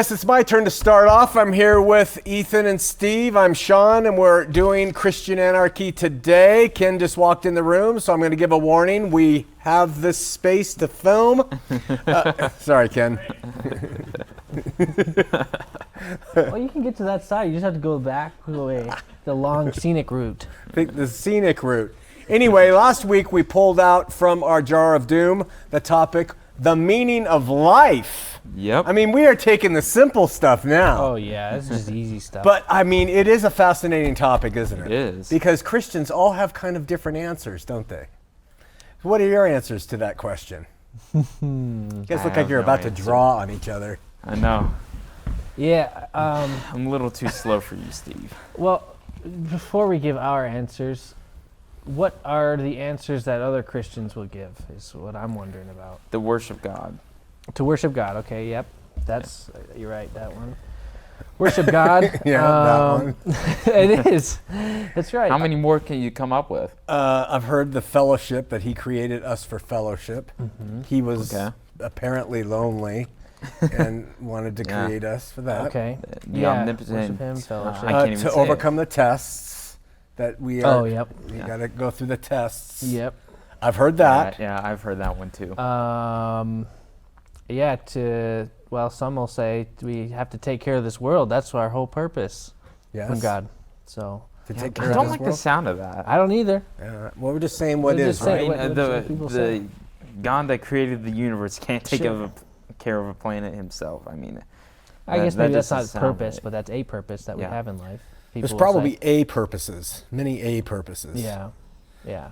guess it's my turn to start off. I'm here with Ethan and Steve. I'm Shawn, and we're doing Christian Anarchy today. Ken just walked in the room, so I'm going to give a warning. We have this space to film. Sorry, Ken. Well, you can get to that side. You just have to go back the long scenic route. The scenic route. Anyway, last week we pulled out from our jar of doom the topic, the meaning of life. Yep. I mean, we are taking the simple stuff now. Oh, yeah, this is just easy stuff. But, I mean, it is a fascinating topic, isn't it? It is. Because Christians all have kind of different answers, don't they? What are your answers to that question? You guys look like you're about to draw on each other. I know. Yeah. I'm a little too slow for you, Steve. Well, before we give our answers, what are the answers that other Christians will give is what I'm wondering about. The worship God. To worship God, okay, yep. That's, you're right, that one. Worship God. Yeah, that one. It is. That's right. How many more can you come up with? I've heard the fellowship, that he created us for fellowship. Mm-hmm. He was apparently lonely and wanted to create us for that. Okay. The omnipotent. Worship him, fellowship. I can't even to say overcome the tests that we are. Oh, yep. You got to go through the tests. Yep. I've heard that. Yeah, I've heard that one too. Some will say we have to take care of this world. That's our whole purpose from God. So to take care I of don't this like world? the sound of that. I don't either. Well, we're just saying what We're is, just saying right? what The God that created the universe can't take care of a planet himself. I mean, I guess maybe that's not his sound purpose, right. but that's a purpose that we have in life. There's probably A purposes, many A purposes. Yeah.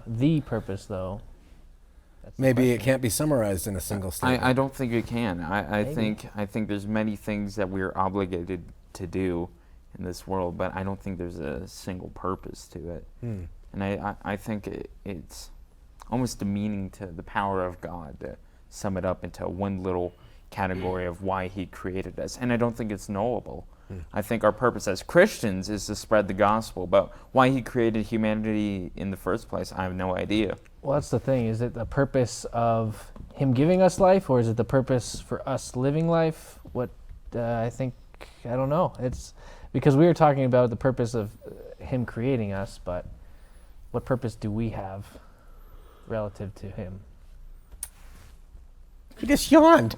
The purpose, though. Maybe it can't be summarized in a single statement. I don't think it can. I think there's many things that we're obligated to do in this world, but I don't think there's a single purpose to it. And I think it's almost demeaning to the power of God to sum it up into one little category of why he created us. And I don't think it's knowable. I think our purpose as Christians is to spread the gospel, but why he created humanity in the first place, I have no idea. Well, that's the thing. Is it the purpose of him giving us life, or is it the purpose for us living life? I don't know. It's because we were talking about the purpose of him creating us, but what purpose do we have relative to him? He just yawned.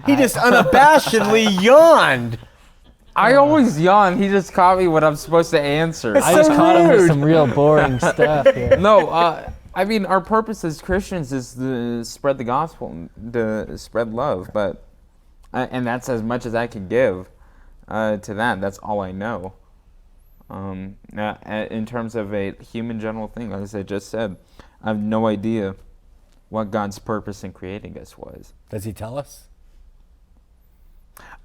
He just unabashedly yawned. I always yawn. He just caught me when I'm supposed to answer. I just caught him with some real boring stuff here. No, I mean, our purpose as Christians is to spread the gospel, to spread love, and that's as much as I can give to that. That's all I know. In terms of a human general thing, as I just said, I have no idea what God's purpose in creating us was. Does he tell us?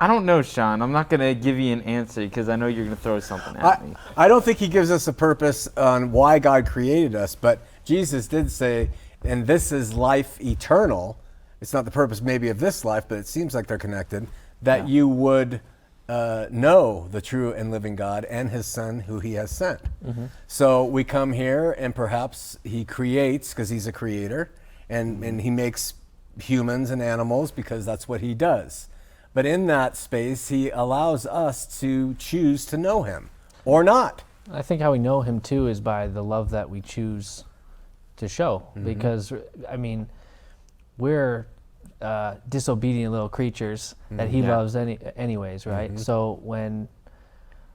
I don't know, Shawn. I'm not going to give you an answer because I know you're going to throw something at me. I don't think he gives us a purpose on why God created us, but Jesus did say, and this is life eternal. It's not the purpose maybe of this life, but it seems like they're connected, that you would know the true and living God and his son who he has sent. Mm-hmm. So we come here and perhaps he creates, because he's a creator, and he makes humans and animals because that's what he does. But in that space, he allows us to choose to know him or not. I think how we know him, too, is by the love that we choose to show. Mm-hmm. Because, I mean, we're disobedient little creatures that he loves anyways, right? Mm-hmm. So when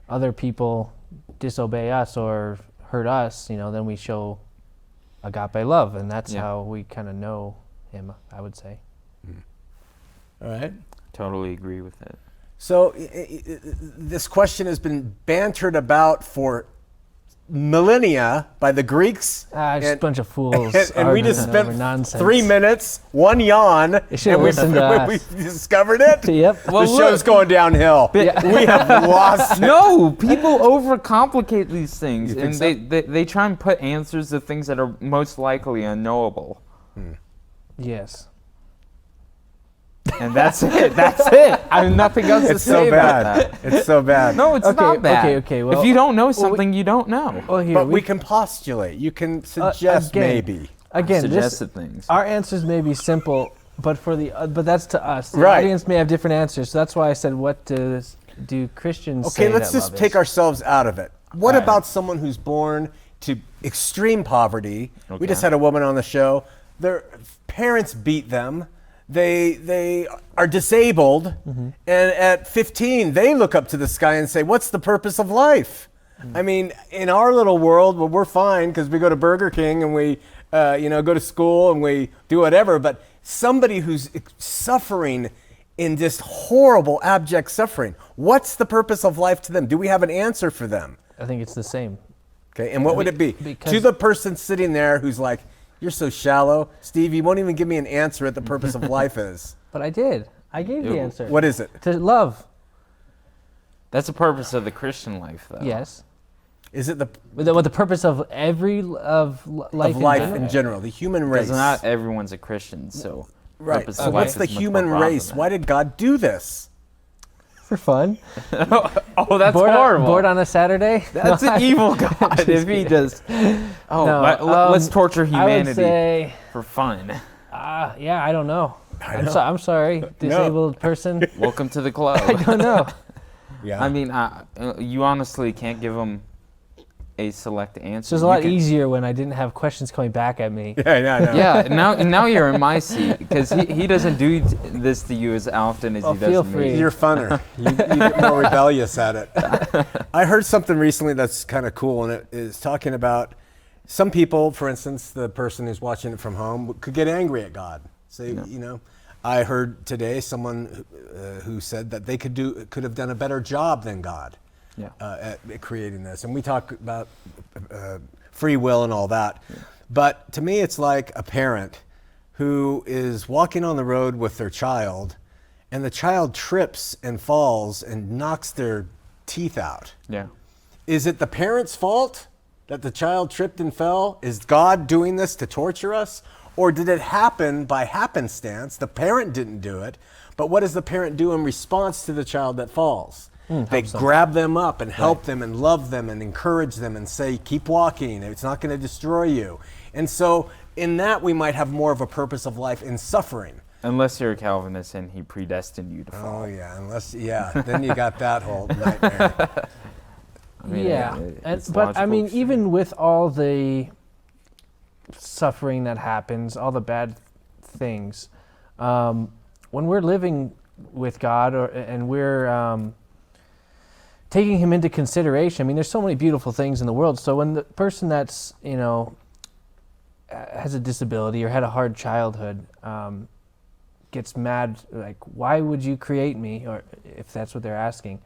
other people disobey us or hurt us, then we show agape love. And that's how we kind of know him, I would say. All right. Totally agree with it. So this question has been bantered about for millennia by the Greeks. Just a bunch of fools. And we just spent 3 minutes, one yawn, and we discovered it. Yep. Well, the show's going downhill. We have lost it. No, people overcomplicate these things, and they try and put answers to things that are most likely unknowable. Yes. And that's it. That's it. I have nothing else to say about that. It's so bad. No, it's not bad. Okay. Well, if you don't know something, you don't know. Well, but we can postulate. You can suggest maybe. Again, suggested things. Our answers may be simple But but that's to us. The Right. audience may have different answers. So that's why I said, what do Christians say? Okay, let's that just love take is? ourselves out of it. What Right. about someone who's born to extreme poverty? We Okay. just had a woman on the show. Their parents beat them. They are disabled, and at 15 they look up to the sky and say, "What's the purpose of life?" I mean, in our little world, well, we're fine because we go to Burger King and we, go to school and we do whatever. But somebody who's suffering in just horrible, abject suffering, what's the purpose of life to them? Do we have an answer for them? I think it's the same. Okay, and what would it be? Because- To the person sitting there who's like, "You're so shallow, Steve. You won't even give me an answer what the purpose of life is." But I did. I gave the answer. What is it? To love. That's the purpose of the Christian life, though. Yes. Is it the What the purpose of life of life in general, the human race? Because not everyone's a Christian, so Right. purpose So of what's life the is much more human broad race? than Why did God do this? For fun. Oh, that's Bored horrible. bored on a Saturday? That's an evil God if he does. Oh, No, let's torture I humanity would say, for fun. yeah, I don't know. know. I'm sorry, disabled person. Welcome to the club. I don't know. Yeah. I mean, you honestly can't give them a select answer. It's just a lot easier when I didn't have questions coming back at me. yeah. Yeah, now you're in my seat because he doesn't do this to you as often as Oh, he does feel to free. me. You're funner. You get more rebellious at it. I heard something recently that's kind of cool, and it is talking about some people, for instance, the person who's watching it from home, could get angry at God. Say, I heard today someone who said that they could have done a better job than God. Yeah. At creating this. And we talk about free will and all that. Yeah. But to me, it's like a parent who is walking on the road with their child, and the child trips and falls and knocks their teeth out. Yeah. Is it the parent's fault that the child tripped and fell? Is God doing this to torture us? Or did it happen by happenstance? The parent didn't do it, but what does the parent do in response to the child that falls? They grab them up and help them and love them and encourage them and say, keep walking, it's not going to destroy you. And so in that, we might have more of a purpose of life in suffering. Unless you're a Calvinist and he predestined you to fall. Oh yeah, then you got that whole nightmare. I mean, Yeah, it's but I logical. mean, even with all the suffering that happens, all the bad things, when we're living with God and we're taking Him into consideration, I mean, there's so many beautiful things in the world. So when the person that's has a disability or had a hard childhood gets mad, like, why would you create me? Or if that's what they're asking.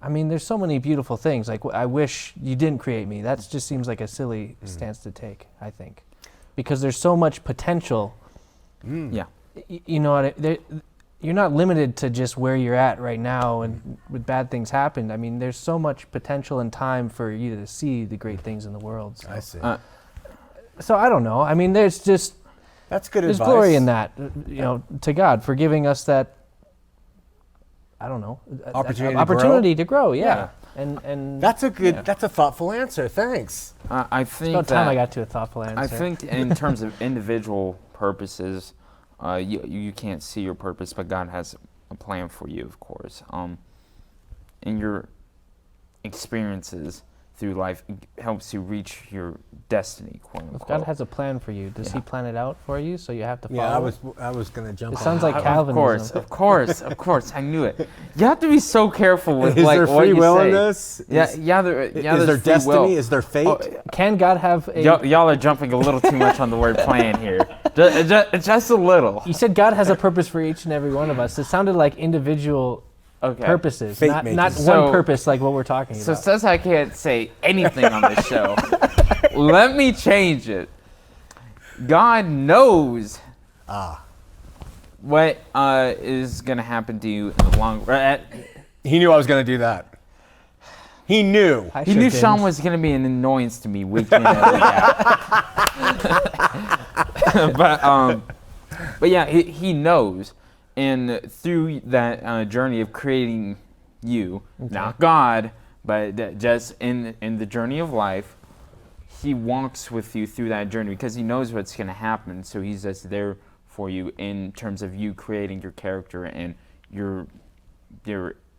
I mean, there's so many beautiful things. Like, I wish you didn't create me. That just seems like a silly stance to take, I think. Because there's so much potential. Yeah. You know what? You're not limited to just where you're at right now and with bad things happen. I mean, there's so much potential and time for you to see the great things in the world. So. I see. So I don't know. I mean, there's just... That's good There's advice. glory in that, to God for giving us that, I don't know, Opportunity to grow? Yeah. And That's a good. That's a thoughtful answer. Thanks. I think about that time I got to a thoughtful answer. I think in terms of individual purposes, you can't see your purpose, but God has a plan for you, of course. In your experiences through life, it helps you reach your destiny, quote unquote. If God has a plan for you, does He plan it out for you so you have to follow? Yeah, it? I was going to jump. It on sounds that. like Calvinism. Of course, I knew it. You have to be so careful with Is like there what free you will say. in this? Yeah, Is there's there free destiny? will. Is there fate? Can God have a... Y'all are jumping a little too much on the word plan here. Just a little. You said God has a purpose for each and every one of us. It sounded like individual purposes, Fate not making. one So- purpose like what we're talking So about. since I can't say anything on this show, let me change it. God knows what is going to happen to you in the long run. He knew I was going to do that. He knew. I He sure knew didn't. Shawn was going to be an annoyance to me week in and week out. But yeah, he knows. And through that journey of creating you, not God, but just in the journey of life, He walks with you through that journey because He knows what's going to happen. So He's just there for you in terms of you creating your character and your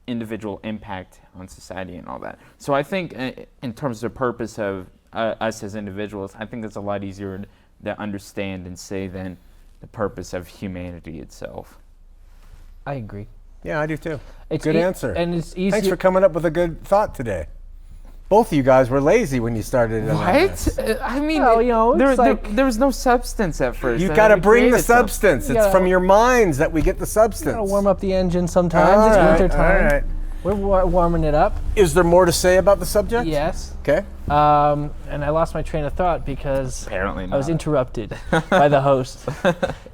individual impact on society and all that. So I think in terms of the purpose of us as individuals, I think it's a lot easier to understand and say than the purpose of humanity itself. I agree. Yeah, I do too. It's good answer. And it's easy. Thanks for coming up with a good thought today. Both of you guys were lazy when you started. What? I mean, well, you know, there was no substance at first. You got to bring the substance. It's from your minds that we get the substance. You got to warm up the engine sometimes. It's winter time. All right. We're warming it up. Is there more to say about the subject? Yes. Okay. And I lost my train of thought because apparently not. I was interrupted by the host.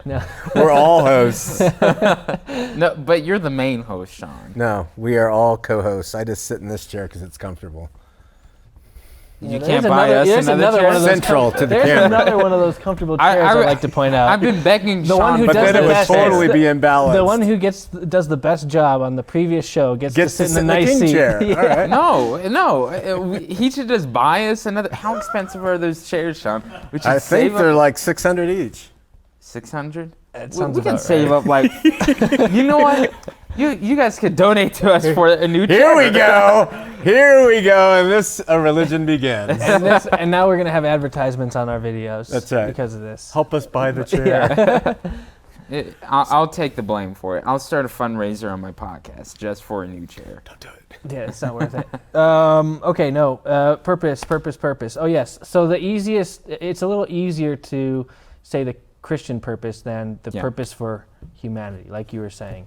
No. We're all hosts. No, but you're the main host, Shawn. No, we are all co-hosts. I just sit in this chair because it's comfortable. You can't buy us another chair? One of those Central to the There's camera. another one of those comfortable chairs I like to point out. I've been begging The Shawn. one who But does then the it would best. totally be imbalanced. The one who does the best job on the previous show gets to sit in the nice king seat. chair. Yeah. All right. No. He should just buy us another. How expensive are those chairs, Shawn? I think they're like $600 each. 600. That sounds We can about save right. up like. You know what? You guys could donate to us for a new chair. Here we go. Here we go. And this religion begins. And now we're going to have advertisements on our videos. That's right. Because of this. Help us buy the chair. Yeah. I'll take the blame for it. I'll start a fundraiser on my podcast just for a new chair. Don't do it. Yeah, it's not worth it. Okay, no. Purpose. Oh, yes. So it's a little easier to say the Christian purpose than the purpose for humanity, like you were saying.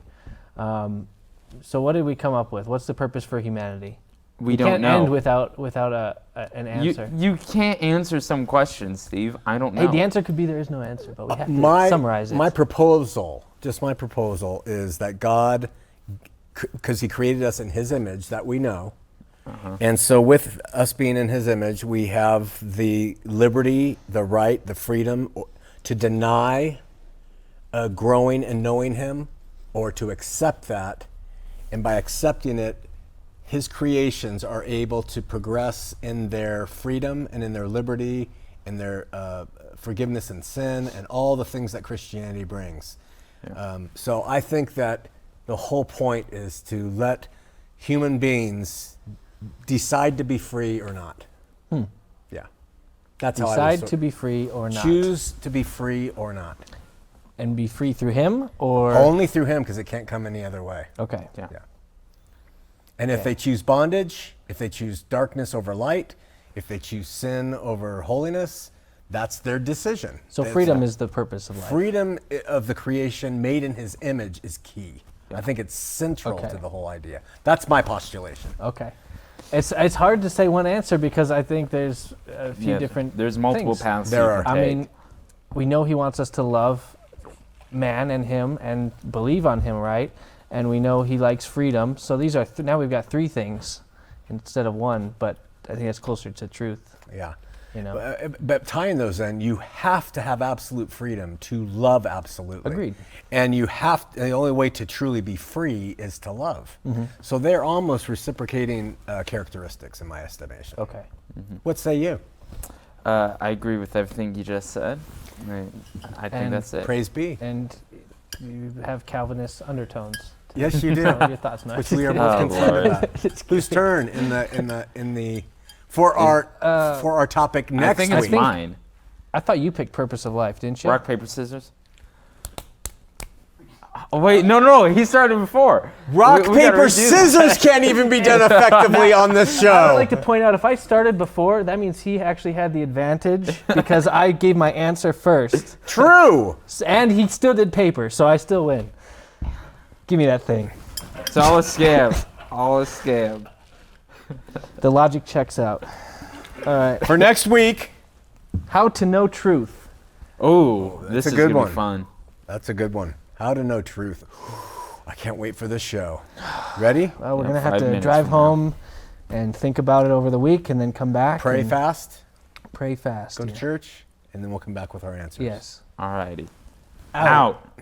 So what did we come up with? What's the purpose for humanity? We don't can't know. end without an answer. You can't answer some questions, Steve. I don't know. Hey, the answer could be there is no answer, but we have to summarize it. My proposal is that God, because he created us in his image, that we know. And so with us being in his image, we have the liberty, the right, the freedom to deny growing and knowing him, or to accept that. And by accepting it, his creations are able to progress in their freedom and in their liberty and their forgiveness and sin and all the things that Christianity brings. Yeah. So I think that the whole point is to let human beings decide to be free or not. Yeah. That's how I decide to be free or not. Choose to be free or not. And be free through him, or only through him, because it can't come any other way. Okay. Yeah. And if they choose bondage, if they choose darkness over light, if they choose sin over holiness, that's their decision. So freedom is the purpose of life. Freedom of the creation made in his image is key. I think it's central to the whole idea. That's my postulation. Okay. It's hard to say one answer because I think there's a few different There's multiple things. paths. There are. I mean, we know he wants us to love man and him and believe on him, right? And we know he likes freedom. So these are now we've got three things instead of one, but I think it's closer to truth. Yeah. You know. But tying those in, you have to have absolute freedom to love absolutely. Agreed. And the only way to truly be free is to love. So they're almost reciprocating characteristics in my estimation. Okay. What say you? I agree with everything you just said. I think that's it. Praise be. And you have Calvinist undertones. Yes, you do. Your thoughts, Matt. Which we are both concerned about. Whose turn for our topic next week? I think it's mine. I thought you picked purpose of life, didn't you? Rock, paper, scissors. Oh, wait, no, he started before. Rock, paper, scissors can't even be done effectively on this show. I would like to point out, if I started before, that means he actually had the advantage because I gave my answer first. True. And he still did paper, so I still win. Give me that thing. It's all a scam. All a scam. The logic checks out. All right. For next week. How to know truth. Oh, this is a good gonna one. Be fun. That's a good one. How to know truth. I can't wait for this show. Ready? Well, we're going to have to drive home and think about it over the week and then come back. Pray fast. Pray fast. Go to church, and then we'll come back with our answers. Yes. All righty. Out.